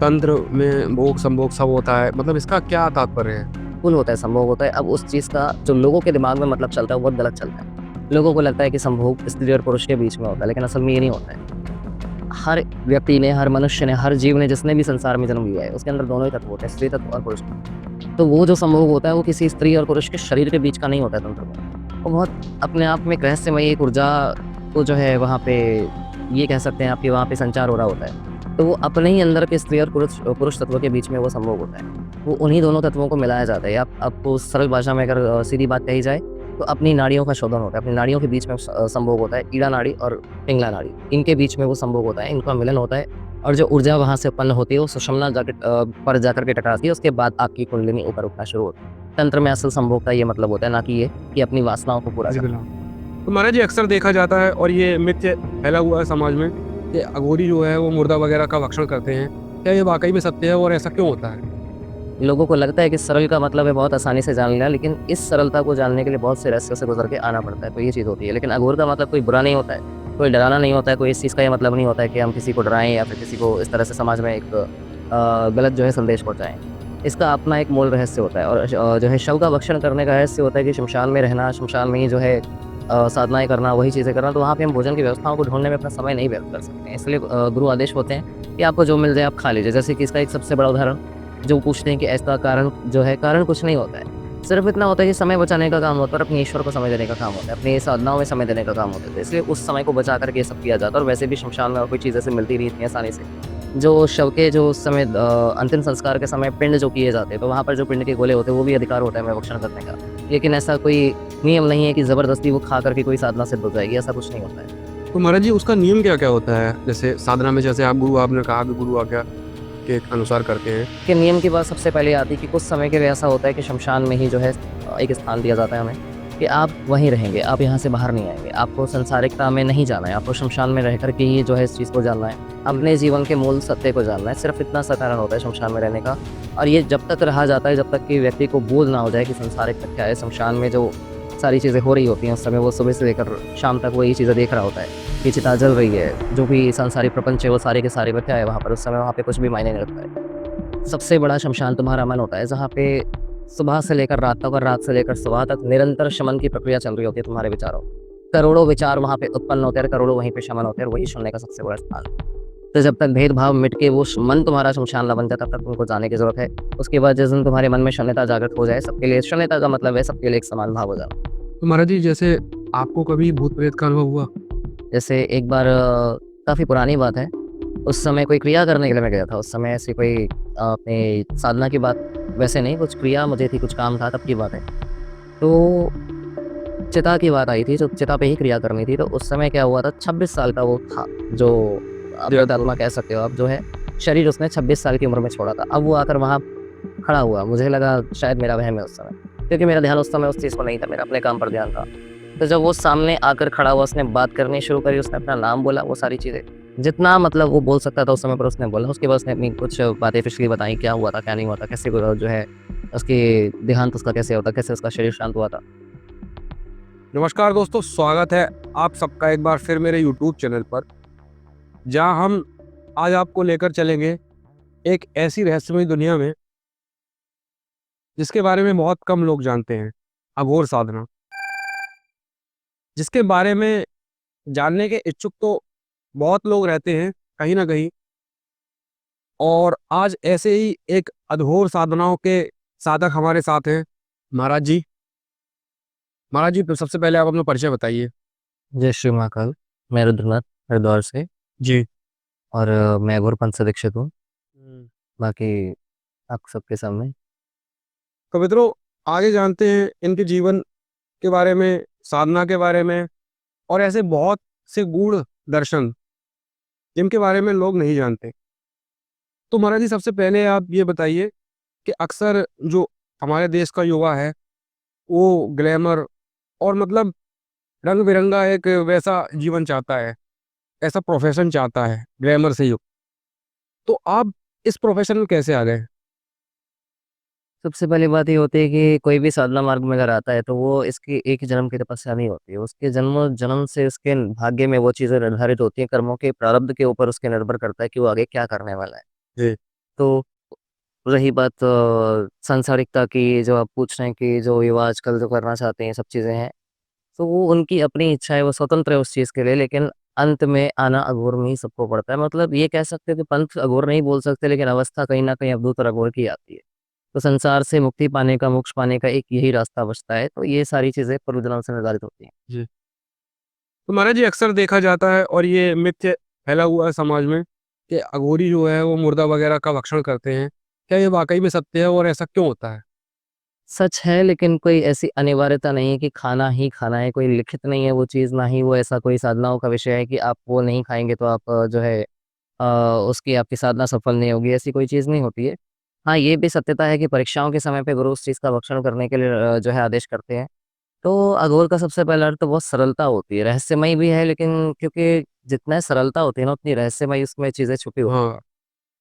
तंत्र में भोग संभोग सब होता है, मतलब इसका क्या तात्पर्य है? पुल होता है, संभोग होता है। अब उस चीज़ का जो लोगों के दिमाग में मतलब चलता है, वो बहुत गलत चलता है। लोगों को लगता है कि संभोग स्त्री और पुरुष के बीच में होता है, लेकिन असल में ये नहीं होता है। हर व्यक्ति ने, हर मनुष्य ने, हर जीव ने, जिसने भी संसार में जन्म लिया है, उसके अंदर दोनों ही तत्व होते हैं, स्त्री तत्व और पुरुष तत्व। तो वो जो संभोग होता है, वो किसी स्त्री और पुरुष के शरीर के बीच का नहीं होता है तंत्र में। वो बहुत अपने आप में एक रहस्यमयी एक ऊर्जा को जो है वहाँ पे, ये कह सकते हैं आप कि वहाँ पे संचार हो रहा होता है। तो वो अपने ही अंदर के स्त्री और पुरुष तत्व के बीच में वो संभोग होता है। वो उन्हीं दोनों तत्वों को मिलाया जाता है। आपको सरल भाषा में अगर सीधी बात कही जाए, तो अपनी नाड़ियों का शोधन होता है। अपनी नाड़ियों के बीच में संभोग होता है। ईड़ा नाड़ी और पिंगला नाड़ी, इनके बीच में वो संभोग होता है, इनका मिलन होता है। और जो ऊर्जा वहाँ से उत्पन्न होती है, वो सुषुम्ना पर जाकर के टकराती है। उसके बाद आपकी कुंडलिनी ऊपर उठना शुरू होती है। तंत्र में असल संभोग का ये मतलब होता है, ना कि ये कि अपनी वासनाओं को पूरा जी, करना। बिल्कुल। तो महाराज जी, अक्सर देखा जाता है और ये मिथ्य फैला हुआ है समाज में कि अघोरी जो है वो मुर्दा वगैरह का भक्षण करते हैं। क्या ये वाकई में सत्य है और ऐसा क्यों होता है? लोगों को लगता है कि सरल का मतलब है बहुत आसानी से जान लेना, लेकिन इस सरलता को जानने के लिए बहुत से रहस्यों से गुजर के आना पड़ता है। तो ये चीज़ होती है। लेकिन अघोर का मतलब कोई बुरा नहीं होता है, कोई डराना नहीं होता है, कोई इस चीज़ का ये मतलब नहीं होता है कि हम किसी को डराएं या फिर किसी को इस तरह से समाज में एक गलत जो है संदेश पहुंचाएं। इसका अपना एक मूल रहस्य होता है। और जो है शव का भक्षण करने का रहस्य होता है कि शमशान में रहना, शमशान में ही जो है साधनाएं करना, वही चीज़ें करना। तो वहाँ पे हम भोजन की व्यवस्थाओं को ढूंढने में अपना समय नहीं व्यर्थ कर सकते हैं। इसलिए गुरु आदेश होते हैं कि आपको जो मिल जाए आप खा लीजिए। जैसे कि इसका एक सबसे बड़ा उदाहरण, जो पूछते हैं कि ऐसा कारण जो है, कारण कुछ नहीं होता है। सिर्फ इतना होता है कि समय बचाने का काम होता है और अपने ईश्वर को समय देने का काम होता है, अपनी साधनाओं में समय देने का काम होता है। तो इसलिए उस समय को बचा करके ये सब किया जाता है। और वैसे भी शमशान में और कोई चीज़ ऐसे मिलती नहीं इतनी आसानी से। जो शव के जो उस समय अंतिम संस्कार के समय पिंड जो किए जाते हैं, तो वहाँ पर जो पिंड के गोले होते हैं, वो भी अधिकार होता है हमें भक्षण करने का। लेकिन ऐसा कोई नियम नहीं है कि ज़बरदस्ती वो खा करके कोई साधना सिद्ध हो जाएगी, ऐसा कुछ नहीं होता है। तो महाराज जी, उसका नियम क्या क्या होता है? जैसे साधना में, जैसे आपने कहा कि गुरु आज्ञा के अनुसार करते हैं। के नियम की बात सबसे पहले आती है कि कुछ समय के लिए ऐसा होता है कि शमशान में ही जो है एक स्थान दिया जाता है हमें, कि आप वहीं रहेंगे, आप यहाँ से बाहर नहीं आएंगे, आपको संसारिकता में नहीं जाना है, आपको शमशान में रह करके ही जो है इस चीज़ को जानना है, अपने जीवन के मूल सत्य को जानना है। सिर्फ इतना सा कारण होता है शमशान में रहने का। और ये जब तक रहा जाता है, जब तक कि व्यक्ति को बोध ना हो जाए कि संसारिकता क्या है। शमशान में जो सारी चीज़ें हो रही होती हैं, उस समय वो सुबह से लेकर शाम तक वही चीज़ें देख रहा होता है कि चिता जल रही है, जो भी संसारिक प्रपंच है वो सारे के सारे बचा है वहाँ पर। उस समय वहाँ पे कुछ भी मायने नहीं रखता है। सबसे बड़ा शमशान तुम्हारा मन होता है, जहाँ पे सुबह से लेकर रात तक और रात से लेकर सुबह तक निरंतर शमन की प्रक्रिया चल रही होती है तुम्हारे विचारों। करोड़ों विचार वहाँ पे उत्पन्न होते हैं, करोड़ों वहीं पे शमन होते हैं, और वही सुनने का सबसे बड़ा स्थान। तो जब तक भेदभाव मिट के वो मन तुम्हारा शमशान न बन जाए, तब तक तुमको जाने की जरूरत है। उसके बाद जिस दिन तुम्हारे मन में शून्यता जागृत हो जाए, सबके लिए शून्यता का मतलब है सबके लिए एक समान भाव हो जाना। तो महाराज जी, जैसे आपको कभी भूत प्रेत का अनुभव हुआ? जैसे एक बार काफ़ी पुरानी बात है, उस समय कोई क्रिया करने के लिए मैं गया था। उस समय ऐसी कोई अपनी साधना की बात वैसे नहीं, कुछ क्रिया मुझे थी, कुछ काम था, तब की बात है। तो चिता की बात आई थी, जो चिता पे ही क्रिया करनी थी। तो उस समय क्या हुआ था, 26 साल का वो था, जो अभ्यतात्मा कह सकते हो आप, जो है शरीर उसने 26 साल की उम्र में छोड़ा था। अब वो आकर वहाँ खड़ा हुआ, मुझे लगा शायद मेरा वहम है उस समय, क्योंकि मेरा ध्यान उस समय उस चीज़ को नहीं था, मेरा अपने काम पर ध्यान था। तो जब वो सामने आकर खड़ा हुआ, उसने बात करनी शुरू करी, उसने अपना नाम बोला, वो सारी चीज़ें जितना मतलब वो बोल सकता था उस समय पर उसने बोला। उसके बाद उसने अपनी कुछ बातें पिछली बताई, क्या हुआ था, क्या नहीं हुआ था, कैसे जो है उसकी देहांत उसका कैसे होता, कैसे उसका शरीर शांत हुआ था। नमस्कार दोस्तों, स्वागत है आप सबका एक बार फिर मेरे YouTube चैनल पर, जहां हम आज आपको लेकर चलेंगे एक ऐसी रहस्यमय दुनिया में जिसके बारे में बहुत कम लोग जानते हैं, अघोर साधना। जिसके बारे में जानने के इच्छुक तो बहुत लोग रहते हैं कहीं ना कहीं। और आज ऐसे ही एक अघोर साधनाओं के साधक हमारे साथ हैं, महाराज जी। महाराज जी, तो सबसे पहले आप अपना परिचय बताइए। जय श्री महाकाल। मैं रुद्रनाथ हरिद्वार से, जी। और मैं घोर पंथ से दीक्षित हूँ। हम्म। बाकी आप सबके सामने। तो मित्रों, आगे जानते हैं इनके जीवन के बारे में, साधना के बारे में, और ऐसे बहुत से गूढ़ दर्शन जिनके बारे में लोग नहीं जानते। तो महाराज जी, सबसे पहले आप ये बताइए कि अक्सर जो हमारे देश का युवा है वो ग्लैमर और मतलब रंग बिरंगा एक वैसा जीवन चाहता है, ऐसा प्रोफेशन चाहता है ग्लैमर से युक्त। तो आप इस प्रोफेशन में कैसे आ गए? सबसे पहली बात ये होती है कि कोई भी साधना मार्ग में अगर आता है, तो वो इसकी एक ही जन्म की तपस्या नहीं होती है। उसके जन्म जन्म से उसके भाग्य में वो चीज़ें निर्धारित होती हैं, कर्मों के प्रारब्ध के ऊपर उसके निर्भर करता है कि वो आगे क्या करने वाला है। जी। तो रही बात सांसारिकता की, जो आप पूछ रहे हैं कि जो युवा आजकल जो करना चाहते हैं, ये सब चीज़ें हैं, तो वो उनकी अपनी इच्छा है, वो स्वतंत्र है उस चीज़ के लिए, लेकिन अंत में आना अघोर में ही सबको पड़ता है। मतलब ये कह सकते हैं कि पंथ अघोर नहीं बोल सकते, लेकिन अवस्था कहीं न कहीं अवधूत और अघोर की आती है। तो संसार से मुक्ति पाने का, मोक्ष पाने का एक यही रास्ता बचता है, तो ये सारी चीज़ें पूर्वजन्म से निर्धारित होती हैं। जी। तो महाराज जी अक्सर देखा जाता है और ये मिथ्य फैला हुआ है समाज में कि अघोरी जो है वो मुर्दा वगैरह का भक्षण करते हैं। क्या ये वाक़ई में सत्य है और ऐसा क्यों होता है? सच है, लेकिन कोई ऐसी अनिवार्यता नहीं है कि खाना ही खाना है, कोई लिखित नहीं है वो चीज़, ना ही वो ऐसा कोई साधनाओं का विषय है कि आप वो नहीं खाएँगे तो आप जो है अ, उसकी आपकी साधना सफल नहीं होगी, ऐसी कोई चीज़ नहीं होती है। हाँ, ये भी सत्यता है कि परीक्षाओं के समय पे गुरु उस चीज़ का भक्षण करने के लिए जो है आदेश करते हैं। तो अघोर का सबसे पहला अर्थ तो बहुत सरलता होती है, रहस्यमयी भी है, लेकिन क्योंकि जितना सरलता होती है ना, उतनी रहस्यमयी उसमें चीज़ें छुपी होती हैं। हाँ,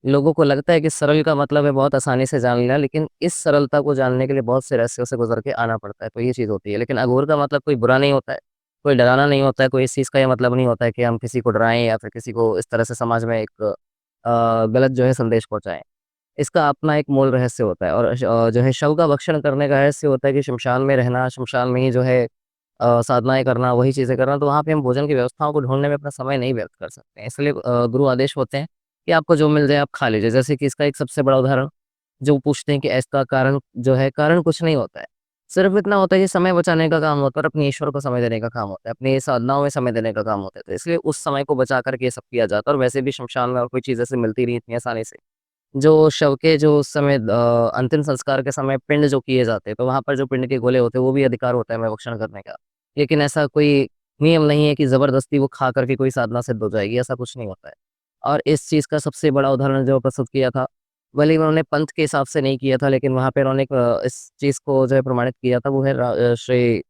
लोगों को लगता है कि सरल का मतलब है बहुत आसानी से जान लेना, लेकिन इस सरलता को जानने के लिए बहुत से रहस्यों से गुज़र के आना पड़ता है, तो ये चीज़ होती है। लेकिन अघोर का मतलब कोई बुरा नहीं होता है, कोई डराना नहीं होता है, कोई इस चीज़ का ये मतलब नहीं होता है कि हम किसी को डराएँ या फिर किसी को इस तरह से समाज में एक गलत जो है संदेश पहुँचाएँ। इसका अपना एक मूल रहस्य होता है, और जो है शव का भक्षण करने का रहस्य होता है कि शमशान में रहना, शमशान में ही जो है साधनाएँ करना, वही चीज़ें करना, तो वहाँ पे हम भोजन की व्यवस्थाओं को ढूँढने में अपना समय नहीं व्यर्थ कर सकते हैं। इसलिए गुरु आदेश होते हैं कि आपको जो मिल जाए आप खा लीजिए। जैसे कि इसका एक सबसे बड़ा उदाहरण, जो पूछते हैं कि इसका कारण जो है, कारण कुछ नहीं होता है। सिर्फ़ इतना होता है कि समय बचाने का काम होता है और अपने ईश्वर को समय देने का काम होता है, अपनी साधनाओं में समय देने का काम होता है। तो इसलिए उस समय को बचा कर के ये सब किया जाता है, और वैसे भी शमशान में और कोई चीज़ ऐसे मिलती नहीं इतनी आसानी से। जो शव के जो उस समय अंतिम संस्कार के समय पिंड जो किए जाते हैं, तो वहाँ पर जो पिंड के गोले होते हैं, वो भी अधिकार होता है हमें भक्षण करने का। लेकिन ऐसा कोई नियम नहीं है कि ज़बरदस्ती वो खा कर के कोई साधना सिद्ध हो जाएगी, ऐसा कुछ नहीं होता है। और इस चीज़ का सबसे बड़ा उदाहरण जो प्रस्तुत किया था, भले ही उन्होंने पंथ के हिसाब से नहीं किया था, लेकिन वहाँ पे उन्होंने इस चीज़ को जो है प्रमाणित किया था, वो है श्री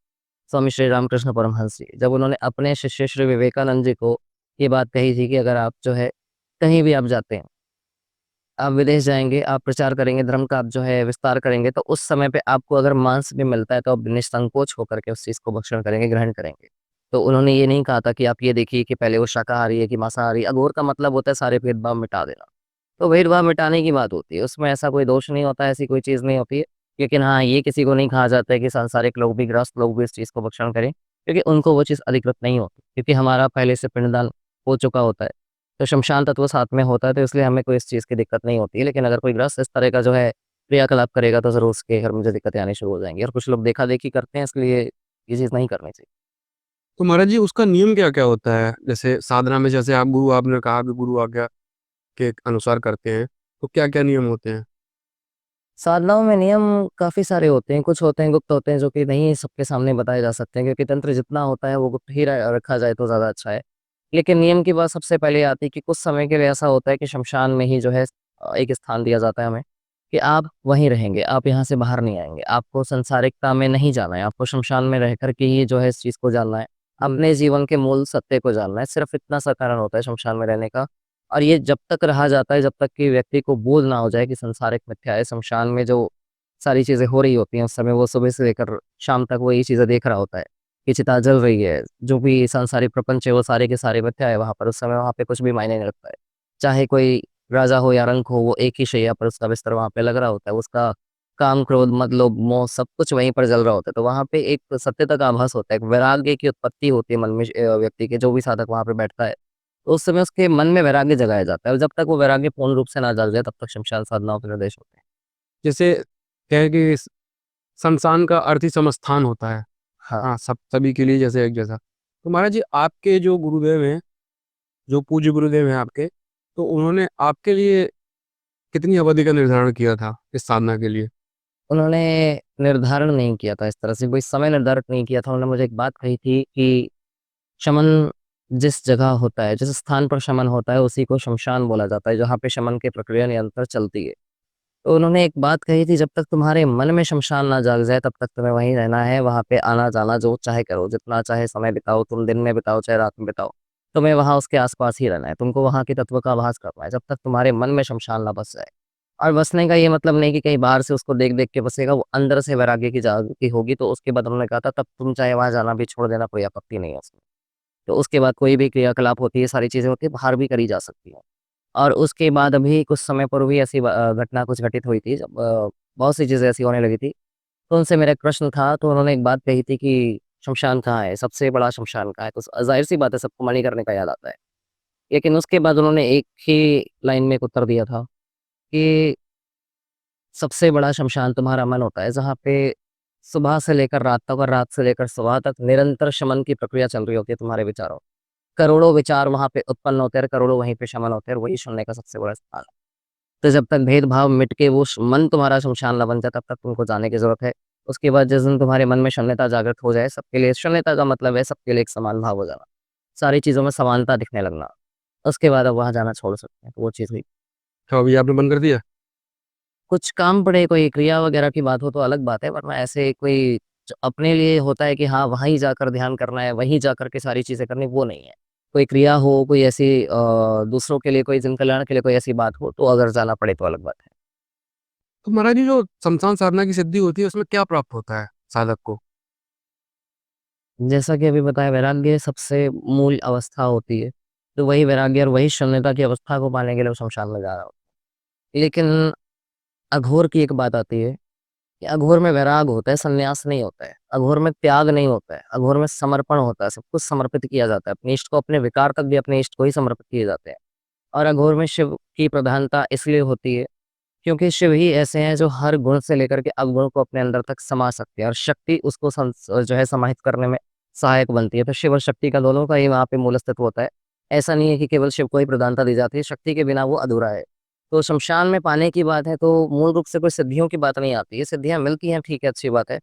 स्वामी श्री रामकृष्ण परमहंस जी। जब उन्होंने अपने शिष्य श्री विवेकानंद जी को ये बात कही थी कि अगर आप जो है कहीं भी आप जाते हैं, आप विदेश जाएँगे, आप प्रचार करेंगे, धर्म का आप जो है विस्तार करेंगे, तो उस समय पे आपको अगर मांस भी मिलता है, तो आप निसंकोच होकर के उस चीज़ को भक्षण करेंगे, ग्रहण करेंगे। तो उन्होंने ये नहीं कहा था कि आप ये देखिए कि पहले वो शाकाहारी है कि मांसाहारी। अघोर का मतलब होता है सारे भेदभाव मिटा देना। तो भेदभाव मिटाने की बात होती है, उसमें ऐसा कोई दोष नहीं होता है, ऐसी कोई चीज़ नहीं होती है। लेकिन हाँ, ये किसी को नहीं कहा जाता है कि सांसारिक लोग भी, गृहस्थ लोग भी इस चीज़ को भक्षण करें, क्योंकि उनको वो चीज़ अधिकृत नहीं होती, क्योंकि हमारा पहले से पिंडदान हो चुका होता है। तो शमशान तत्व साथ में होता है, तो इसलिए हमें कोई इस चीज़ की दिक्कत नहीं होती है। लेकिन अगर कोई गृहस्थ इस तरह का जो है क्रियाकलाप करेगा, तो ज़रूर उसके घर में जो दिक्कतें आनी शुरू हो जाएँगी, और कुछ लोग देखा-देखी करते हैं, इसलिए ये चीज़ नहीं करनी चाहिए। तो महाराज जी उसका नियम क्या-क्या होता है? जैसे साधना में जैसे आप गुरु आपने कहा कि गुरु आज्ञा के अनुसार करते हैं, तो क्या-क्या नियम होते हैं? साधनाओं में नियम काफ़ी सारे होते हैं, कुछ होते हैं गुप्त होते हैं, जो कि नहीं सबके सामने बताए जा सकते हैं, क्योंकि तंत्र जितना होता है वो गुप्त ही रखा जाए तो ज़्यादा अच्छा है। लेकिन नियम की बात सबसे पहले आती है कि कुछ समय के लिए ऐसा होता है कि शमशान में ही जो है एक स्थान दिया जाता है हमें, कि आप वहीं रहेंगे, आप यहाँ से बाहर नहीं आएँगे। आपको सांसारिकता में नहीं जाना है, आपको शमशान में रह कर के ही जो है इस चीज़ को जानना है, अपने जीवन के मूल सत्य को जानना है, सिर्फ़ इतना सा कारण होता है शमशान में रहने का। और ये जब तक रहा जाता है, जब तक कि व्यक्ति को बोध ना हो जाए कि संसारिक मिथ्या है, शमशान में जो सारी चीज़ें हो रही होती हैं, उस समय वो सुबह से लेकर शाम तक वो यही चीज़ें देख रहा होता है, कि चिता जल रही है, जो भी सांसारिक प्रपंच है, वो सारे के सारे मिथ्या है वहाँ पर, उस समय वहाँ पे कुछ भी मायने नहीं रखता है। चाहे कोई राजा हो या रंक हो, वो एक ही शैया पर उसका बिस्तर वहाँ पे लग रहा होता है, उसका काम, क्रोध, मद, लोभ, मोह सब कुछ वहीं पर जल रहा होता है, तो वहाँ पे एक सत्यता का आभास होता है, एक वैराग्य की उत्पत्ति होती है मन में व्यक्ति के, जो भी साधक वहाँ पे बैठता है। तो उस समय उसके मन में वैराग्य जगाया जाता है, और जब तक वो वैराग्य पूर्ण रूप से ना जग जाए, तब तक शमशान साधनाओं के निर्देश होते हैं। जैसे क्या है कि श्मशान का अर्थ ही समस्थान होता है। हाँ। हाँ, सब सभी के लिए जैसे एक जैसा। तो महाराज जी आपके जो गुरुदेव हैं, जो पूज्य गुरुदेव हैं आपके, तो उन्होंने आपके लिए कितनी अवधि का निर्धारण किया था इस साधना के लिए? उन्होंने निर्धारण नहीं किया था इस तरह से, कोई समय निर्धारित नहीं किया था। उन्होंने मुझे एक बात कही थी कि शमन जिस जगह होता है, जिस स्थान पर शमन होता है, उसी को शमशान बोला जाता है, जहाँ पे शमन की प्रक्रिया निरंतर चलती है। तो उन्होंने एक बात कही थी, जब तक तुम्हारे मन में शमशान ना जाग जाए, तब तक तुम्हें वहीं रहना है, वहाँ पे आना-जाना जो चाहे करो, जितना चाहे समय बिताओ, तुम दिन में बिताओ, चाहे रात में बिताओ, तुम्हें वहाँ उसके आस-पास ही रहना है, तुमको वहाँ के तत्व का आभास करना है, जब तक तुम्हारे मन में शमशान ना बस जाए। और बसने का ये मतलब नहीं कि कहीं बाहर से उसको देख-देख के बसेगा, वो अंदर से वैराग्य की जागृति होगी, तो उसके बाद उन्होंने कहा था, तब तुम चाहे वहाँ जाना भी छोड़ देना, कोई आपत्ति नहीं है उसमें। तो उसके बाद कोई भी क्रियाकलाप होती है, सारी चीज़ें होती हैं, बाहर भी करी जा सकती हैं। और उसके बाद अभी कुछ समय पूर्व भी ऐसी घटना कुछ घटित हुई थी जब बहुत सी चीज़ें ऐसी होने लगी थी। तो उनसे मेरा एक प्रश्न था, तो उन्होंने एक बात कही थी कि शमशान कहाँ है? सबसे बड़ा शमशान कहाँ है? तो ज़ाहिर-सी बात है सबको मणिकर्णिका का याद आता है। लेकिन उसके बाद उन्होंने एक ही लाइन में एक उत्तर दिया था कि सबसे बड़ा शमशान तुम्हारा मन होता है, जहाँ पे सुबह से लेकर रात तक और रात से लेकर सुबह तक निरंतर शमन की प्रक्रिया चल रही होती है तुम्हारे विचारों। करोड़ों विचार वहाँ पे उत्पन्न होते हैं और करोड़ों वहीं पे शमन होते हैं और वही सुनने का सबसे बड़ा स्थान है। तो जब तक भेदभाव मिट के वो मन तुम्हारा शमशान ना बन जाए तब तक तुमको जाने की ज़रूरत है। उसके बाद जिस दिन तुम्हारे मन में शून्यता जागृत हो जाए, सबके लिए शून्यता का मतलब है सबके लिए एक समान भाव हो जाना। सारी चीज़ों में समानता दिखने लगना। उसके बाद अब वहाँ जाना छोड़ सकते हैं, तो वो चीज़ हुई। तो अभी आपने बंद कर दिया? कुछ काम पड़े, कोई क्रिया वगैरह की बात हो तो अलग बात है, वरना ऐसे कोई अपने लिए होता है कि हाँ, वहीं जाकर ध्यान करना है, वहीं जाकर के सारी चीज़ें करनी, वो नहीं है। कोई क्रिया हो, कोई ऐसी दूसरों के लिए, कोई जन कल्याण के लिए कोई ऐसी बात हो, तो अगर जाना पड़े तो अलग बात है। तो महाराज जी, जो शमशान साधना की सिद्धि होती है उसमें क्या प्राप्त होता है साधक को? जैसा कि अभी बताया, वैराग्य सबसे मूल अवस्था होती है, तो वही वैराग्य और वही शून्यता की अवस्था को पाने के लिए वो शमशान में जा रहा हो। लेकिन अघोर की एक बात आती है कि अघोर में वैराग होता है, संन्यास नहीं होता है। अघोर में त्याग नहीं होता है, अघोर में समर्पण होता है, सब कुछ समर्पित किया जाता है। अपने इष्ट को, अपने विकार तक भी अपने इष्ट को ही समर्पित किए जाते हैं। और अघोर में शिव की प्रधानता इसलिए होती है, क्योंकि शिव ही ऐसे हैं जो हर गुण से लेकर के अवगुण को अपने अंदर तक समा सकते हैं और शक्ति उसको जो है समाहित करने में सहायक बनती है। तो शिव और शक्ति का दोनों का ही वहाँ पे मूल अस्तित्व होता है। ऐसा नहीं है कि केवल शिव को ही प्रधानता दी जाती है, शक्ति के बिना वो अधूरा है। तो शमशान में पाने की बात है तो मूल रूप से कोई सिद्धियों की बात नहीं आती है। सिद्धियाँ मिलती हैं, ठीक है, अच्छी बात है।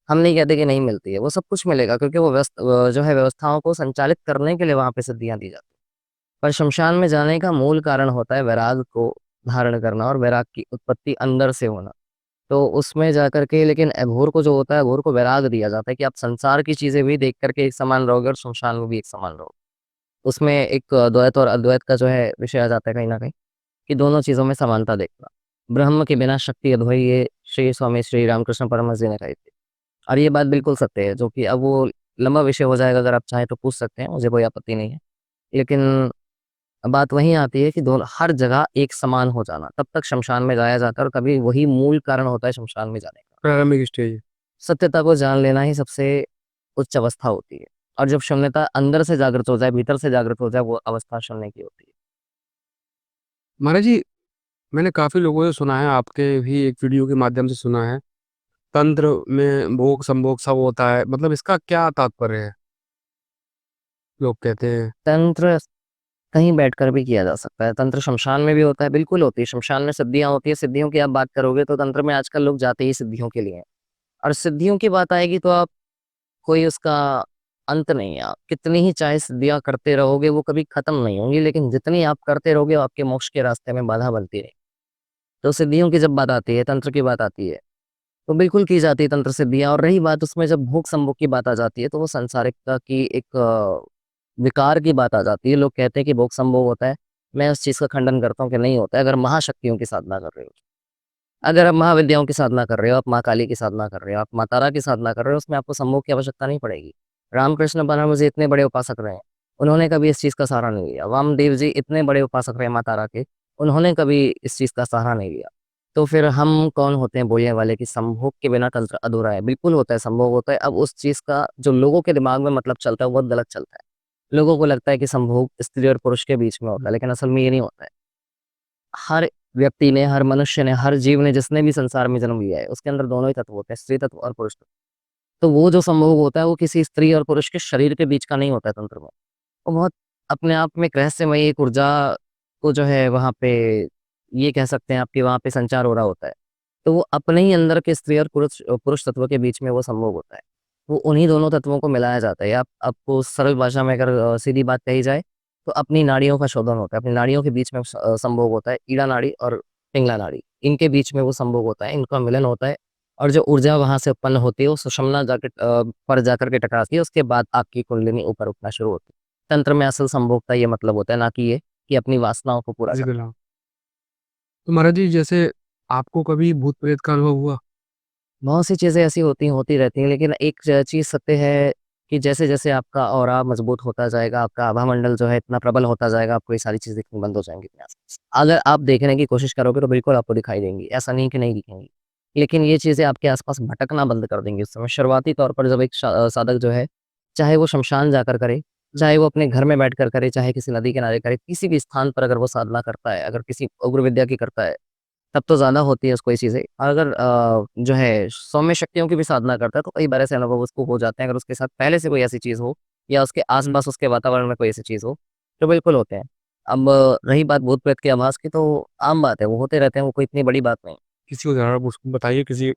हम नहीं कहते कि नहीं मिलती है, वो सब कुछ मिलेगा क्योंकि वो जो है व्यवस्थाओं को संचालित करने के लिए वहाँ पे सिद्धियाँ दी जाती हैं। पर शमशान में जाने का मूल कारण होता है वैराग को धारण करना और वैराग की उत्पत्ति अंदर से होना। तो उसमें जाकर के, लेकिन अघोर को जो होता है, अघोर को वैराग दिया जाता है कि आप संसार की चीज़ें भी देख कर के एक समान रहोगे और शमशान में भी एक समान रहोगे। उसमें एक द्वैत और अद्वैत का जो है विषय आ जाता है कहीं न कहीं, कि दोनों चीज़ों में समानता देखना। ब्रह्म के बिना शक्ति अधूरी, ये श्री स्वामी श्री रामकृष्ण परमहंस जी ने कही थी। और ये बात बिल्कुल सत्य है, जो कि अब वो लंबा विषय हो जाएगा, अगर आप चाहें तो पूछ सकते हैं, मुझे कोई आपत्ति नहीं है। लेकिन बात वहीं आती है कि दोनों हर जगह एक समान हो जाना, तब तक शमशान में जाया जाता है और कभी वही मूल कारण होता है शमशान में जाने का। प्रारंभिक स्टेज। सत्यता को जान लेना ही सबसे उच्च अवस्था होती है और जब शून्यता अंदर से जागृत हो जाए, भीतर से जागृत हो जाए, वो अवस्था शून्य की होती है। महाराज जी, मैंने काफी लोगों से सुना है, आपके भी एक वीडियो के माध्यम से सुना है, तंत्र में भोग संभोग सब होता है, मतलब इसका क्या तात्पर्य है? लोग कहते हैं। तंत्र कहीं बैठकर भी किया जा सकता है, तंत्र शमशान में भी होता है, बिल्कुल होती है। शमशान में सिद्धियाँ होती है, सिद्धियों की आप बात करोगे तो तंत्र में आजकल लोग जाते ही सिद्धियों के लिए हैं। और सिद्धियों की बात आएगी तो आप कोई उसका अंत नहीं है। आप कितनी ही चाहे सिद्धियाँ करते रहोगे, वो कभी खत्म नहीं होंगी, लेकिन जितनी आप करते रहोगे, वो आपके मोक्ष के रास्ते में बाधा बनती रहेगी। तो सिद्धियों की जब बात आती है, तंत्र की बात आती है, तो बिल्कुल की जाती है तंत्र सिद्धियाँ। और रही बात उसमें जब भोग संभोग की बात आ जाती है, तो वो सांसारिकता की एक विकार की बात आ जाती है। लोग कहते हैं कि भोग संभोग होता है, मैं उस चीज़ का खंडन करता हूँ कि नहीं होता है। अगर महाशक्तियों की साधना कर रहे हो, अगर आप महाविद्याओं की साधना कर रहे हो, आप माँ काली की साधना कर रहे हो, आप माँ तारा की साधना कर रहे हो, उसमें आपको संभोग की आवश्यकता नहीं पड़ेगी। रामकृष्ण परमहंस जी इतने बड़े उपासक रहे हैं, उन्होंने कभी इस चीज़ का सहारा नहीं लिया। वामदेव जी इतने बड़े उपासक रहे माँ तारा के, उन्होंने कभी इस चीज़ का सहारा नहीं लिया। तो फिर हम कौन होते हैं बोलने वाले कि संभोग के बिना तंत्र अधूरा है? बिल्कुल होता है, संभोग होता है। अब उस चीज़ का जो लोगों के दिमाग में मतलब चलता है, वो बहुत गलत चलता है। लोगों को लगता है कि संभोग स्त्री और पुरुष के बीच में होता है, लेकिन असल में ये नहीं होता है। हर व्यक्ति ने, हर मनुष्य ने, हर जीव ने, जिसने भी संसार में जन्म लिया है, उसके अंदर दोनों ही तत्व होते हैं, स्त्री तत्व और पुरुष तत्व। तो वो जो संभोग होता है, वो किसी स्त्री और पुरुष के शरीर के बीच का नहीं होता है तंत्र में। वो बहुत अपने आप में एक रहस्यमयी एक ऊर्जा को जो है वहाँ पे, ये कह सकते हैं आपके वहाँ पे संचार हो रहा होता है। तो वो अपने ही अंदर के स्त्री और पुरुष पुरुष तत्व के बीच में वो संभोग होता है। वो उन्हीं दोनों तत्वों को मिलाया जाता है। आप आपको सरल भाषा में अगर सीधी बात कही जाए, तो अपनी नाड़ियों का शोधन होता है। अपनी नाड़ियों के बीच में संभोग होता है। ईड़ा नाड़ी और पिंगला नाड़ी, इनके बीच में वो संभोग होता है, इनका मिलन होता है। और जो ऊर्जा वहाँ से उत्पन्न होती है, वो सुषुम्ना जाके पर जाकर के टकराती है। उसके बाद आपकी कुंडलिनी ऊपर उठना शुरू होती है। तंत्र में असल संभोग का ये मतलब होता है, ना कि ये कि अपनी वासनाओं को पूरा जी करना। बिल्कुल। तो महाराज जी, जैसे आपको कभी भूत प्रेत का अनुभव हुआ? बहुत सी चीज़ें ऐसी होती रहती हैं, लेकिन एक चीज़ सत्य है कि जैसे-जैसे आपका ऑरा मजबूत होता जाएगा, आपका आभामंडल जो है इतना प्रबल होता जाएगा, आपको ये सारी चीज़ें दिखनी बंद हो जाएँगी अपने आस-पास। अगर आप देखने की कोशिश करोगे तो बिल्कुल आपको दिखाई देंगी, ऐसा नहीं कि नहीं दिखेंगी। लेकिन ये चीज़ें आपके आस-पास भटकना बंद कर देंगी उस समय। शुरुआती तौर पर जब एक साधक जो है, चाहे वो शमशान जाकर करे, चाहे वो अपने घर में बैठकर करे, चाहे किसी नदी किनारे करे, किसी भी स्थान पर अगर वो साधना करता है, अगर किसी उग्र विद्या की करता है, तब तो ज़्यादा होती है उसको ये चीज़ें। और अगर जो है सौम्य शक्तियों की भी साधना करता है, तो कई बार ऐसे अनुभव उसको हो जाते हैं, अगर उसके साथ पहले से कोई ऐसी चीज़ हो या उसके आस-पास उसके वातावरण में कोई ऐसी चीज़ हो, तो बिल्कुल होते हैं। अब रही बात भूत-प्रेत के आभास की, तो आम बात है, वो होते रहते हैं, वो कोई इतनी बड़ी बात नहीं। किसी उदाहरण उसको बताइए किसी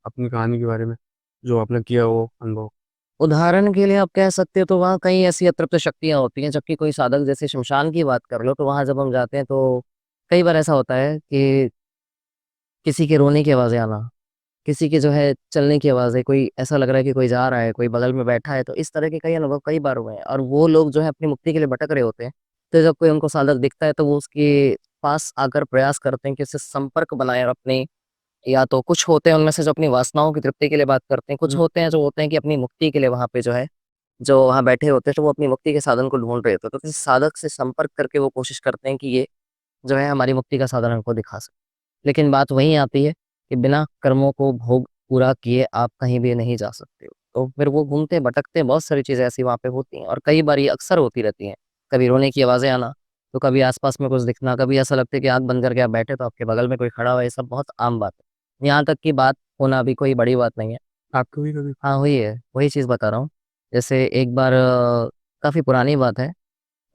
अपनी कहानी के बारे में, जो आपने किया हो अनुभव? उदाहरण के लिए आप कह सकते हो तो वहाँ कई ऐसी अतृप्त शक्तियाँ होती हैं, जबकि कोई साधक जैसे श्मशान की बात कर लो, तो वहाँ जब हम जाते हैं तो कई बार ऐसा होता है कि किसी के रोने की आवाज़ें आना, किसी के जो है चलने की आवाज़ है, कोई ऐसा लग रहा है कि कोई जा रहा है, कोई बगल में बैठा है, तो इस तरह के कई अनुभव कई बार हुए हैं और वो लोग जो है अपनी मुक्ति के लिए भटक रहे होते हैं। तो जब कोई उनको साधक दिखता है तो वो उसके पास आकर प्रयास करते हैं कि उससे संपर्क बनाएँ और अपनी या तो कुछ होते हैं उनमें से जो अपनी वासनाओं की तृप्ति के लिए बात करते हैं, कुछ होते हैं जो होते हैं कि अपनी मुक्ति के लिए वहाँ पे जो है, जो वहाँ बैठे होते हैं तो वो अपनी मुक्ति के साधन को ढूँढ रहे होते हैं। तो किसी साधक से संपर्क करके वो कोशिश करते हैं कि ये जो है हमारी मुक्ति का साधन हमको दिखा सके। लेकिन बात वहीं आती है कि बिना कर्मों को भोग पूरा किए आप कहीं भी नहीं जा सकते हो। तो फिर वो घूमते भटकते बहुत सारी चीज़ें ऐसी वहाँ पे होती हैं और कई बार ये अक्सर होती रहती हैं। कभी रोने की आवाज़ें आना, तो कभी आस-पास में कुछ दिखना, कभी ऐसा लगता है कि आँख बंद करके आप बैठे तो आपके बगल में कोई खड़ा हुआ है, ये सब बहुत आम बात है। यहाँ तक की बात होना भी कोई बड़ी बात नहीं है। आपको भी कभी हाँ, हुई है, वही चीज़ बता रहा हूँ। जैसे एक बार काफ़ी पुरानी बात है,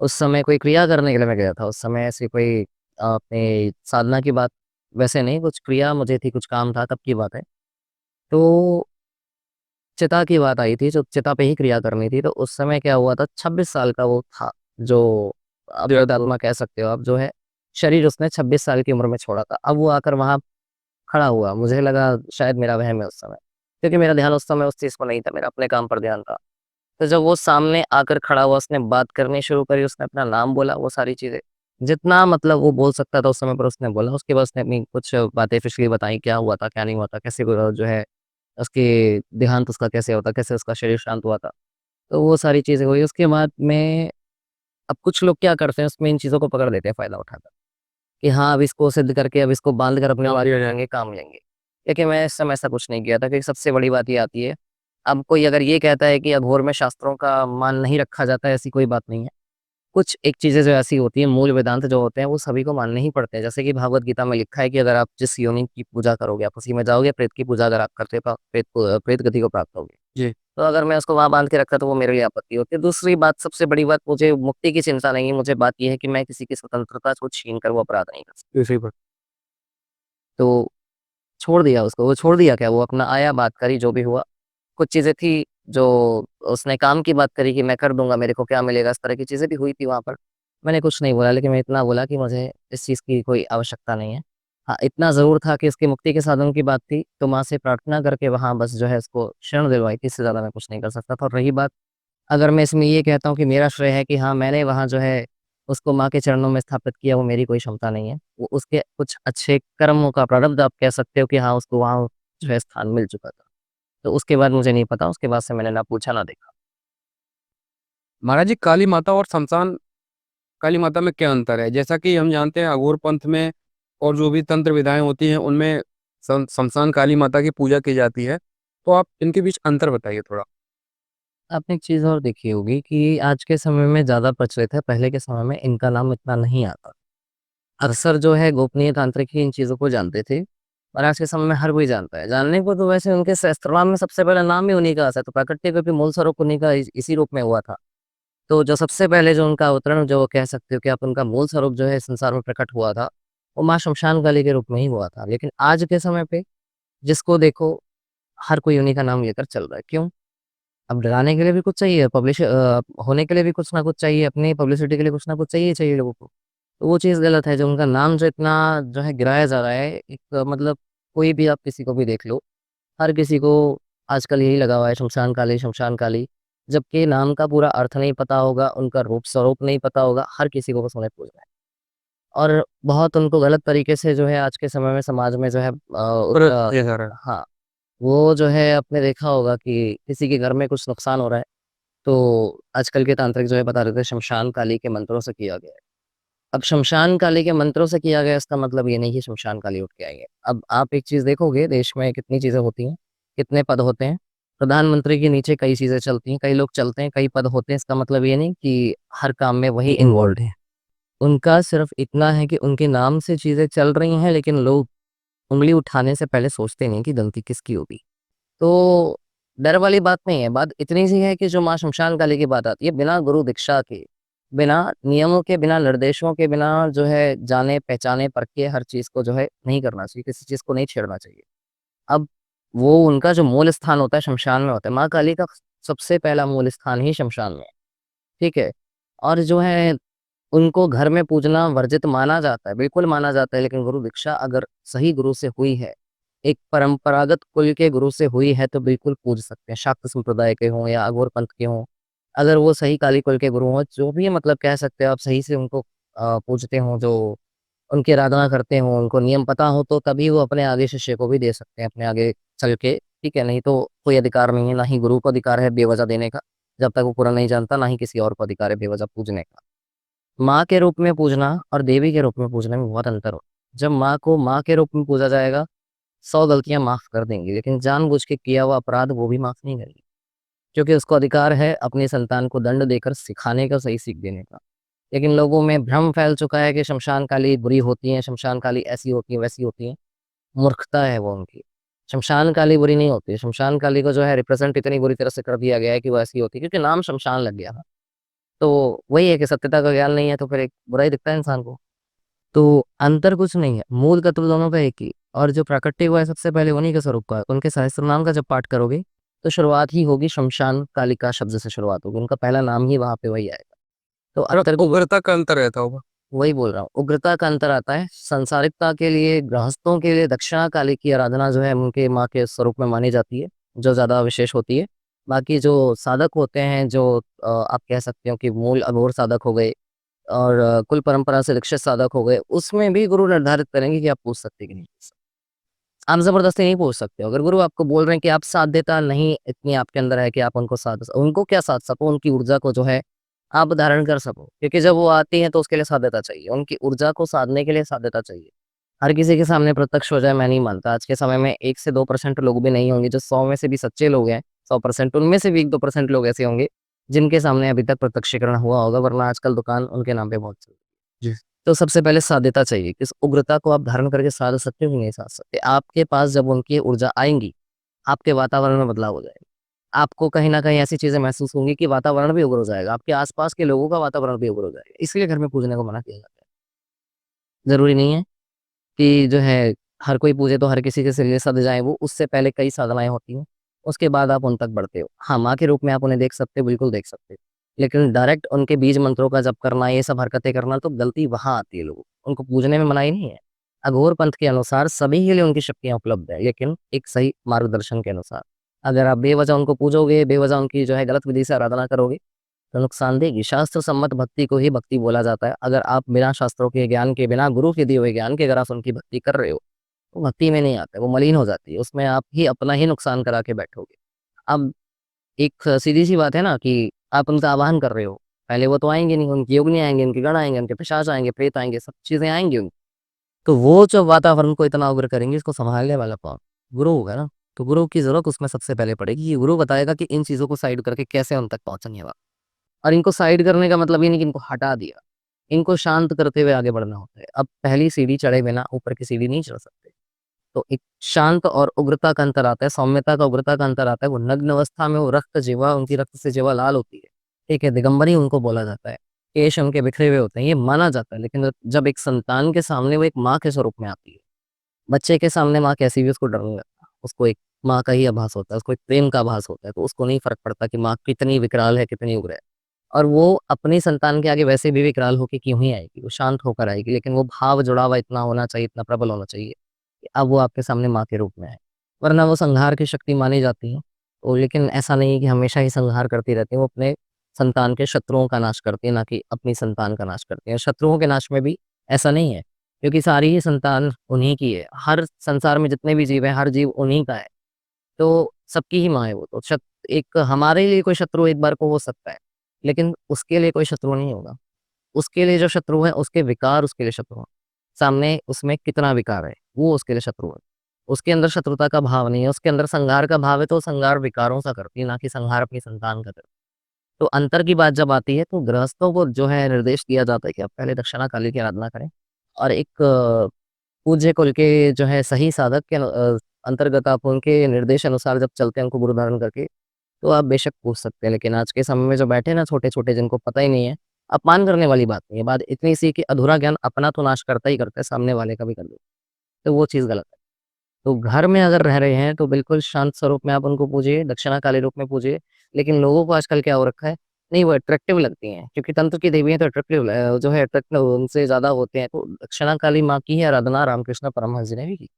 उस समय कोई क्रिया करने के लिए मैं गया था। उस समय ऐसी कोई अपनी साधना की बात वैसे नहीं, कुछ क्रिया मुझे थी, कुछ काम था, तब की बात है। तो चिता की बात आई थी, जो चिता पे ही क्रिया करनी थी, तो उस समय क्या हुआ था, 26 साल का वो था, जो डेथ हो? प्रेतात्मा कह सकते हो आप, जो है शरीर उसने 26 साल की उम्र में छोड़ा था। अब वो आकर वहाँ खड़ा हुआ, मुझे लगा शायद मेरा वहम है उस समय, क्योंकि मेरा ध्यान उस समय उस चीज़ को नहीं था, मेरा अपने काम पर ध्यान था। तो जब वो सामने आकर खड़ा हुआ, उसने बात करनी शुरू करी, उसने अपना नाम बोला, वो सारी चीज़ें, जितना मतलब वो बोल सकता था उस समय पर उसने बोला। उसके बाद उसने अपनी कुछ बातें पिछली बताई, क्या हुआ था, क्या नहीं हुआ था, कैसे जो है उसके देहांत उसका कैसे हुआ था, कैसे उसका शरीर शांत हुआ था। तो वो सारी चीज़ें हुई, उसके बाद में अब कुछ लोग क्या करते हैं, उसमें इन चीज़ों को पकड़ लेते हैं फ़ायदा उठाकर, कि हाँ, अब इसको सिद्ध करके, अब इसको बाँध कर अपने वारी हो जाएँगे, काम लेंगे। लेकिन मैं इस समय ऐसा कुछ नहीं किया था, क्योंकि सबसे बड़ी बात ये आती है, अब कोई अगर ये कहता है कि अघोर में शास्त्रों का मान नहीं रखा जाता है, ऐसी कोई बात नहीं है। कुछ एक चीज़ें जो ऐसी होती हैं, मूल वेदांत जो होते हैं, वो सभी को मानने ही पड़ते हैं। जैसे कि भागवत गीता में लिखा है कि अगर आप जिस योनि की पूजा करोगे, आप उसी में जाओगे, प्रेत की पूजा अगर आप करते हो, तो आप प्रेत गति को प्राप्त होगे। जी। तो अगर मैं उसको वहाँ बाँध के रखता, तो वो मेरे लिए आपत्ति होती है। दूसरी बात, सबसे बड़ी बात, मुझे मुक्ति की चिंता नहीं है, मुझे बात ये है कि मैं किसी की स्वतंत्रता को छीन कर वो अपराध नहीं कर सकता। ये सही बात। तो छोड़ दिया उसको, वो छोड़ दिया क्या, वो अपना आया, बात करी, जो भी हुआ। कुछ चीज़ें थी जो उसने काम की बात करी कि मैं कर दूँगा, मेरे को क्या मिलेगा, इस तरह की चीज़ें भी हुई थी वहाँ पर। मैंने कुछ नहीं बोला, लेकिन मैं इतना बोला कि मुझे इस चीज़ की कोई आवश्यकता नहीं है। हाँ, इतना ज़रूर था कि इसकी मुक्ति के साधन की बात थी, तो माँ से प्रार्थना करके वहाँ बस जो है उसको शरण दिलवाई थी, इससे ज़्यादा मैं कुछ नहीं कर सकता था। और रही बात, अगर मैं इसमें ये कहता हूँ कि मेरा श्रेय है कि हाँ, मैंने वहाँ जो है उसको माँ के चरणों में स्थापित किया, वो मेरी कोई क्षमता नहीं है। वो उसके कुछ अच्छे कर्मों का प्रारब्ध आप कह सकते हो कि हाँ, उसको वहाँ जो है स्थान मिल चुका था। तो उसके बाद मुझे नहीं पता, उसके बाद से मैंने ना पूछा ना देखा। महाराज जी, काली माता और शमशान काली माता में क्या अंतर है? जैसा कि हम जानते हैं अघोर पंथ में और जो भी तंत्र विधाएँ होती हैं उनमें शमशान काली माता की पूजा की जाती है। तो आप इनके बीच अंतर बताइए थोड़ा? आपने एक चीज़ और देखी होगी कि आज के समय में ज़्यादा प्रचलित है, पहले के समय में इनका नाम इतना नहीं आता। अक्सर जो है गोपनीय तांत्रिक ही इन चीज़ों को जानते थे और आज के समय में हर कोई जानता है। जानने को तो वैसे उनके सहस्त्रनाम में सबसे पहला नाम ही उन्हीं का है, तो प्राकट्य का भी मूल स्वरूप उन्हीं का इसी रूप में हुआ था। तो जो सबसे पहले जो उनका अवतरण जो कह सकते हो कि आप उनका मूल स्वरूप जो है संसार में प्रकट हुआ था, वो माँ श्मशान काली के रूप में ही हुआ था। लेकिन आज के समय पे जिसको देखो हर कोई उन्हीं का नाम लेकर चल रहा है। क्यों? अब डराने के लिए भी कुछ चाहिए, होने के लिए भी कुछ ना कुछ चाहिए, अपनी पब्लिसिटी के लिए कुछ ना कुछ चाहिए ही चाहिए लोगों को। तो वो चीज़ गलत है, जो उनका नाम जो इतना जो है गिराया जा रहा है, एक मतलब कोई भी आप किसी को भी देख लो, हर किसी को आजकल यही लगा हुआ है शमशान काली। जबकि नाम का पूरा अर्थ नहीं पता होगा, उनका रूप स्वरूप नहीं पता होगा, हर किसी को बस उन्हें पूजना है। और बहुत उनको गलत तरीके से जो है आज के समय में समाज में जो है प्रयोग हाँ, वो जो है आपने देखा होगा कि किसी के घर में कुछ नुकसान हो रहा है, तो आजकल के तांत्रिक जो है बता रहे थे शमशान काली के मंत्रों से किया गया है। अब शमशान काली के मंत्रों से किया गया इसका मतलब ये नहीं कि शमशान काली उठ के आएँगे। अब आप एक चीज़ देखोगे देश में कितनी चीज़ें होती हैं, कितने पद होते हैं। प्रधानमंत्री के नीचे कई चीज़ें चलती हैं, कई लोग चलते हैं, कई पद होते हैं। इसका मतलब ये नहीं कि हर काम में वही इन्वॉल्व्ड है। उनका सिर्फ़ इतना है कि उनके नाम से चीज़ें चल रही हैं, लेकिन लोग उँगली उठाने से पहले सोचते नहीं कि गलती किसकी होगी। तो डर वाली बात नहीं है, बात इतनी सी है कि जो माँ शमशान काली की बात आती है, बिना गुरु दीक्षा के, बिना नियमों के, बिना निर्देशों के, बिना जो है जाने-पहचाने, परखे हर चीज़ को जो है नहीं करना चाहिए, किसी चीज़ को नहीं छेड़ना चाहिए। अब वो उनका जो मूल स्थान होता है शमशान में होता है, माँ काली का सबसे पहला मूल स्थान ही शमशान में है, ठीक है? और जो है उनको घर में पूजना वर्जित माना जाता है, बिल्कुल माना जाता है, लेकिन गुरु दीक्षा अगर सही गुरु से हुई है, एक परंपरागत कुल के गुरु से हुई है, तो बिल्कुल पूज सकते हैं। शाक्त संप्रदाय के हों या अघोर पंथ के हों, अगर वो सही काली कुल के गुरु हों, जो भी मतलब कह सकते हो आप सही से उनको पूजते हों, जो उनकी आराधना करते हों, उनको नियम पता हो, तो तभी वो अपने आगे शिष्य को भी दे सकते हैं, अपने आगे चल के, ठीक है? नहीं तो कोई अधिकार नहीं है, ना ही गुरु को अधिकार है बेवजह देने का, जब तक वो पूरा नहीं जानता, ना ही किसी और को अधिकार है बेवजह पूजने का। माँ के रूप में पूजना और देवी के रूप में पूजने में बहुत अंतर होता है। जब माँ को माँ के रूप में पूजा जाएगा, 100 गलतियाँ माफ़ कर देंगी, लेकिन जानबूझ के किया हुआ अपराध वो भी माफ़ नहीं करेगी। क्योंकि उसको अधिकार है अपनी संतान को दंड देकर सिखाने का, सही सीख देने का। लेकिन लोगों में भ्रम फैल चुका है कि शमशान काली बुरी होती हैं, शमशान काली ऐसी होती है, वैसी होती हैं। मूर्खता है वो उनकी। शमशान काली बुरी नहीं होती है, शमशान काली को जो है रिप्रेज़ेंट इतनी बुरी तरह से कर दिया गया है कि वो ऐसी होती है क्योंकि नाम शमशान लग गया ना। तो वही है कि सत्यता का ज्ञान नहीं है तो फिर एक बुरा ही दिखता है इंसान को। तो अंतर कुछ नहीं है, मूल तत्व दोनों का एक ही और जो प्राकट्य हुआ है सबसे पहले उन्हीं के स्वरूप का है। उनके सहस्त्रनाम का जब पाठ करोगे, तो शुरुआत ही होगी शमशान कालिका शब्द से शुरुआत होगी, उनका पहला नाम ही वहाँ पे वही आएगा। तो और अंतर उग्रता का अंतर रहता होगा। वही बोल रहा हूँ, उग्रता का अंतर आता है, सांसारिकता के लिए, गृहस्थों के लिए दक्षिणा काली की आराधना जो है उनके माँ के स्वरूप में मानी जाती है, जो ज़्यादा विशेष होती है। बाकी जो साधक होते हैं, जो आप कह सकते हो कि मूल अघोर साधक हो गए और कुल परंपरा से दीक्षित साधक हो गए, उसमें भी गुरु निर्धारित करेंगे कि आप पूछ सकते कि नहीं पूछ सकते। आप ज़बरदस्ती नहीं पूछ सकते हो, अगर गुरु आपको बोल रहे हैं कि आप साथ देता नहीं इतनी आपके अंदर है कि आप उनको साथ उनको क्या साथ सको, उनकी ऊर्जा को जो है आप धारण कर सको, क्योंकि जब वो आती हैं तो उसके लिए साध्यता चाहिए, उनकी ऊर्जा को साधने के लिए साध्यता चाहिए। हर किसी के सामने प्रत्यक्ष हो जाए मैं नहीं मानता, आज के समय में 1 से 2% लोग भी नहीं होंगे, जो 100 में से भी सच्चे लोग हैं, 100% उनमें से भी 1-2% लोग ऐसे होंगे, जिनके सामने अभी तक प्रत्यक्षीकरण हुआ होगा, वरना आजकल दुकान उनके नाम पे बहुत चल रही जी। है। तो सबसे पहले साध्यता चाहिए, इस उग्रता को आप धारण करके साध सकते हो कि नहीं साध सकते। आपके पास जब उनकी ऊर्जा आएँगी, आपके वातावरण में बदलाव हो जाएगा। आपको कहीं न कहीं ऐसी चीज़ें महसूस होंगी कि वातावरण भी उग्र हो जाएगा, आपके आस-पास के लोगों का वातावरण भी उग्र हो जाएगा, इसलिए घर में पूजने को मना किया जाता है। ज़रूरी नहीं है कि जो है हर कोई पूजे तो हर किसी के लिए सध जाएँ वो, उससे पहले कई साधनाएँ होती हैं, उसके बाद आप उन तक बढ़ते हो। हाँ, माँ के रूप में आप उन्हें देख सकते हो, बिल्कुल देख सकते हो। लेकिन डायरेक्ट उनके बीज मंत्रों का जप करना, ये सब हरकतें करना तो गलती वहाँ आती है लोगों को, उनको पूजने में मनाही नहीं है। अघोर पंथ के अनुसार सभी के लिए उनकी शक्तियाँ उपलब्ध है, लेकिन एक सही मार्गदर्शन के अनुसार। अगर आप बेवजह उनको पूजोगे, बेवजह उनकी जो है गलत विधि से आराधना करोगे, तो नुकसान देगी। शास्त्र सम्मत भक्ति को ही भक्ति बोला जाता है। अगर आप बिना शास्त्रों के ज्ञान के, बिना गुरु के दिए हुए ज्ञान के अगर आप उनकी भक्ति कर रहे हो, वो भक्ति में नहीं आता है, वो मलिन हो जाती है। उसमें आप ही अपना ही नुकसान करा के बैठोगे। अब एक सीधी-सी बात है ना कि आप उनका आवाहन कर रहे हो, पहले वो तो आएँगे नहीं, उनके योगिनी आएँगे, उनके गण आएँगे, उनके पिशाच आएँगे, प्रेत आएँगे, सब चीज़ें आएँगी उनकी। तो वो जो वातावरण को इतना उग्र करेंगे, इसको सँभालने वाला कौन? गुरु होगा ना। तो गुरु की ज़रूरत उसमें सबसे पहले पड़ेगी, कि गुरु बताएगा कि इन चीज़ों को साइड करके कैसे उन तक पहुँचेंगे आप। और इनको साइड करने का मतलब ये नहीं कि इनको हटा दिया, इनको शांत करते हुए आगे बढ़ना होता है। अब पहली सीढ़ी चढ़े बिना ऊपर की सीढ़ी नहीं चढ़ सकते। तो एक शांत और उग्रता का अंतर आता है, सौम्यता का, उग्रता का अंतर आता है। वो नग्न अवस्था में वो रक्त जिह्वा, उनकी रक्त से जिह्वा लाल होती है, ठीक है? दिगंबरी उनको बोला जाता है। केश उनके बिखरे हुए होते हैं, ये माना जाता है। लेकिन जब एक संतान के सामने वो एक माँ के स्वरूप में आती है, बच्चे के सामने माँ कैसी भी उसको डर नहीं लगता। उसको एक माँ का ही आभास होता है, उसको एक प्रेम का आभास होता है, तो उसको नहीं फ़र्क पड़ता कि माँ कितनी विकराल है, कितनी उग्र है। और वो अपनी संतान के आगे वैसे भी विकराल होके क्यों ही आएगी, वो शांत होकर आएगी, लेकिन वो भाव जुड़ा हुआ इतना होना चाहिए, इतना प्रबल होना चाहिए, कि अब वो आपके सामने माँ के रूप में आए। वरना वो संहार की शक्ति मानी जाती है, तो लेकिन ऐसा नहीं है कि हमेशा ही संहार करती रहती है, वो अपने संतान के शत्रुओं का नाश करती है, ना कि अपनी संतान का नाश करती है। शत्रुओं के नाश में भी ऐसा नहीं है, क्योंकि सारी ही संतान उन्हीं की है। हर संसार में जितने भी जीव हैं, हर जीव उन्हीं का है। तो सबकी ही माँ है वो तो। एक हमारे लिए कोई शत्रु एक बार को हो सकता है, लेकिन उसके लिए कोई शत्रु नहीं होगा। उसके लिए जो शत्रु है, उसके विकार उसके लिए शत्रु हैं। सामने उसमें कितना विकार है, वो उसके लिए शत्रु है। उसके अंदर शत्रुता का भाव नहीं है, उसके अंदर संघार का भाव है, तो संघार विकारों सा करती है, ना कि संहार अपनी संतान का करती है। तो अंतर की बात जब आती है, तो गृहस्थों को जो है निर्देश दिया जाता है कि आप पहले दक्षिणा काली की आराधना करें, और एक पूज्य कुल के जो है सही साधक के अंतर्गत आप उनके निर्देश अनुसार जब चलते हैं, उनको गुरु धारण करके, तो आप बेशक पूछ सकते हैं। लेकिन आज के समय में जो बैठे हैं ना छोटे-छोटे, जिनको पता ही नहीं है, अपमान करने वाली बात नहीं है। बात इतनी सी कि अधूरा ज्ञान अपना तो नाश करता ही करता है, सामने वाले का भी कर देता है। तो वो चीज़ गलत है। तो घर में अगर रह रहे हैं, तो बिल्कुल शांत स्वरूप में आप उनको पूजिए, दक्षिणा काली रूप में पूजिए। लेकिन लोगों को आजकल क्या हो रखा है, नहीं वो अट्रैक्टिव लगती हैं, क्योंकि तंत्र की देवियाँ तो अट्रैक्टिव जो है अट्रैक्टिव उनसे ज़्यादा होते हैं। तो दक्षिणा काली माँ की ही आराधना रामकृष्ण परमहंस जी ने भी की।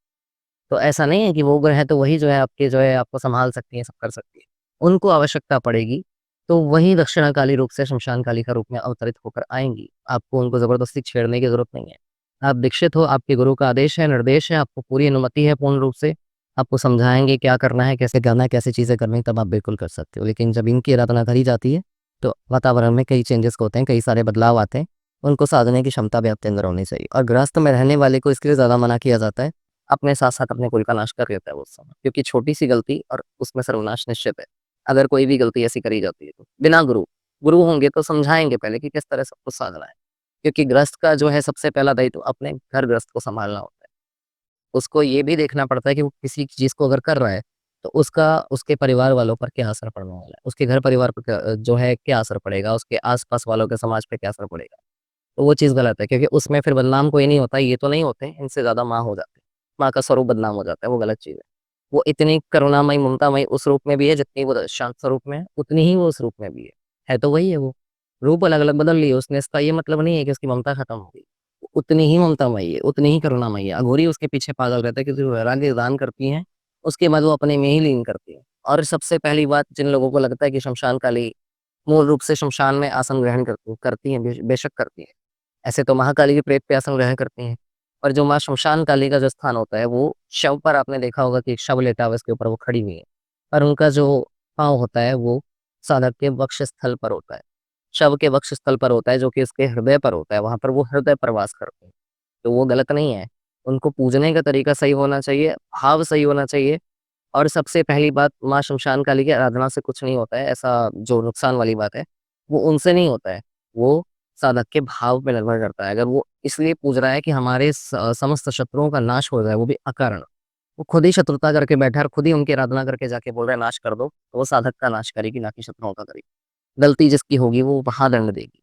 तो ऐसा नहीं है कि वो ग्रह है तो वही जो है आपके जो है आपको सँभाल सकती हैं, सब कर सकती हैं। उनको आवश्यकता पड़ेगी, तो वही दक्षिणाकाली रूप से शमशानकाली का रूप में अवतरित होकर आएँगी। आपको उनको ज़बरदस्ती छेड़ने की ज़रूरत नहीं है। आप दीक्षित हो, आपके गुरु का आदेश है, निर्देश है, आपको पूरी अनुमति है पूर्ण रूप से। आपको समझाएँगे क्या करना है, कैसे करना है, कैसी चीज़ें करनी है, तब आप बिल्कुल कर सकते हो। लेकिन जब इनकी आराधना करी जाती है, तो वातावरण में कई चेंजेस होते हैं, कई सारे बदलाव आते हैं। उनको साधने की क्षमता भी आपके अंदर होनी चाहिए। और गृहस्थ में रहने वाले को इसके लिए ज़्यादा मना किया जाता है, अपने साथ-साथ अपने कुल का नाश कर लेता है वो उस समय। क्योंकि छोटी-सी गलती और उसमें सर्वनाश निश्चित है। अगर कोई भी गलती ऐसी करी जाती है तो। बिना गुरु, गुरु होंगे तो समझाएँगे पहले कि किस तरह सब कुछ साधना है। क्योंकि गृहस्थ का जो है सबसे पहला दायित्व अपने घर गृहस्थ को सँभालना होता है। उसको ये भी देखना पड़ता है कि वो किसी चीज़ को अगर कर रहा है, तो उसका उसके परिवार वालों पर क्या असर पड़ने वाला है। उसके घर परिवार पर क्या जो है क्या असर पड़ेगा, उसके आस-पास वालों के समाज पे क्या असर पड़ेगा। तो वो चीज़ गलत है, क्योंकि उसमें फिर बदनाम कोई नहीं होता, ये तो नहीं होते, इनसे ज़्यादा माँ हो जाती है। माँ का स्वरूप बदनाम हो जाता है, वो गलत चीज़ है। वो इतनी करुणामयी, ममतामयी उस रूप में भी है, जितनी वो शांत स्वरूप में है, उतनी ही वो उस रूप में भी है। है तो वही है वो। रूप अलग-अलग बदल लिए उसने, इसका ये मतलब नहीं है कि उसकी ममता खत्म हो गई। उतनी ही ममतामयी है, उतनी ही करुणामयी है। अघोरी उसके पीछे पागल रहता है, क्योंकि वो वैराग्य दान करती हैं, उसके बाद वो अपने में ही लीन करती हैं। और सबसे पहली बात, जिन लोगों को लगता है कि श्मशान काली मूल रूप से श्मशान में आसन ग्रहण करती हैं, बेशक करती हैं। ऐसे तो महाकाली के प्रेत पे आसन ग्रहण करती हैं। और जो माँ श्मशान काली का जो स्थान होता है, वो शव पर आपने देखा होगा कि एक शव लेटा हुआ है, इसके ऊपर वो खड़ी हुई है। और उनका जो पाँव होता है, वो साधक के वक्षस्थल पर होता है। शव के वक्षस्थल पर होता है, जो कि उसके हृदय पर होता है, वहाँ पर वो हृदय पर वास करते हैं। तो वो गलत नहीं है। उनको पूजने का तरीका सही होना चाहिए, भाव सही होना चाहिए। और सबसे पहली बात, माँ श्मशान काली की आराधना से कुछ नहीं होता है, ऐसा जो नुकसान वाली बात है, वो उनसे नहीं होता है। वो साधक के भाव पे निर्भर करता है। अगर वो इसलिए पूज रहा है कि हमारे समस्त शत्रुओं का नाश हो जाए, वो भी अकारण, वो खुद ही शत्रुता करके बैठा है और खुद ही उनकी आराधना करके जाके बोल रहा है नाश कर दो, तो वो साधक का नाश करेगी, ना कि शत्रुओं का करेगी। गलती जिसकी होगी वो महादंड देगी।